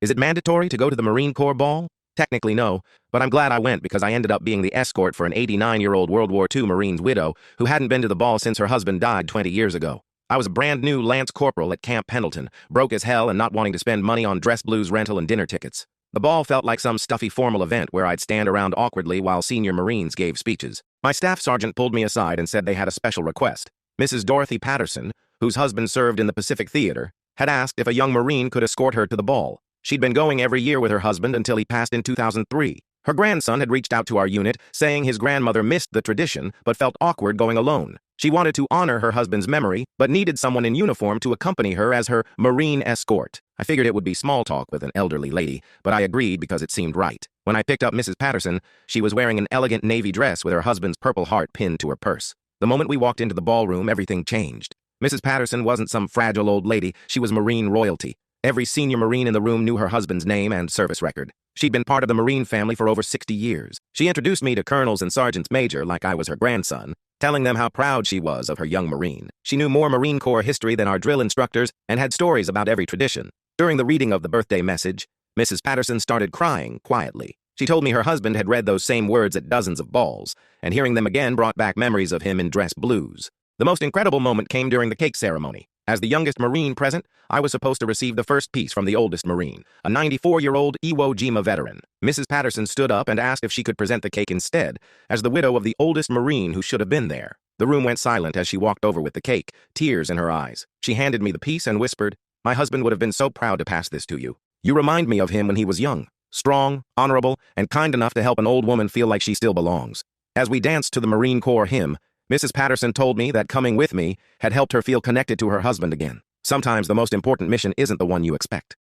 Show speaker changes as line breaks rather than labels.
Is it mandatory to go to the Marine Corps ball? Technically no, but I'm glad I went because I ended up being the escort for an 89-year-old World War II Marine's widow who hadn't been to the ball since her husband died 20 years ago. I was a brand new Lance Corporal at Camp Pendleton, broke as hell and not wanting to spend money on dress blues rental and dinner tickets. The ball felt like some stuffy formal event where I'd stand around awkwardly while senior Marines gave speeches. My staff sergeant pulled me aside and said they had a special request. Mrs. Dorothy Patterson, whose husband served in the Pacific Theater, had asked if a young Marine could escort her to the ball. She'd been going every year with her husband until he passed in 2003. Her grandson had reached out to our unit, saying his grandmother missed the tradition but felt awkward going alone. She wanted to honor her husband's memory, but needed someone in uniform to accompany her as her Marine escort. I figured it would be small talk with an elderly lady, but I agreed because it seemed right. When I picked up Mrs. Patterson, she was wearing an elegant navy dress with her husband's Purple Heart pinned to her purse. The moment we walked into the ballroom, everything changed. Mrs. Patterson wasn't some fragile old lady, she was Marine royalty. Every senior Marine in the room knew her husband's name and service record. She'd been part of the Marine family for over 60 years. She introduced me to colonels and sergeants major like I was her grandson, telling them how proud she was of her young Marine. She knew more Marine Corps history than our drill instructors and had stories about every tradition. During the reading of the birthday message, Mrs. Patterson started crying quietly. She told me her husband had read those same words at dozens of balls, and hearing them again brought back memories of him in dress blues. The most incredible moment came during the cake ceremony. As the youngest Marine present, I was supposed to receive the first piece from the oldest Marine, a 94-year-old Iwo Jima veteran. Mrs. Patterson stood up and asked if she could present the cake instead, as the widow of the oldest Marine who should have been there. The room went silent as she walked over with the cake, tears in her eyes. She handed me the piece and whispered, "My husband would have been so proud to pass this to you. You remind me of him when he was young, strong, honorable, and kind enough to help an old woman feel like she still belongs." As we danced to the Marine Corps hymn, Mrs. Patterson told me that coming with me had helped her feel connected to her husband again. Sometimes the most important mission isn't the one you expect.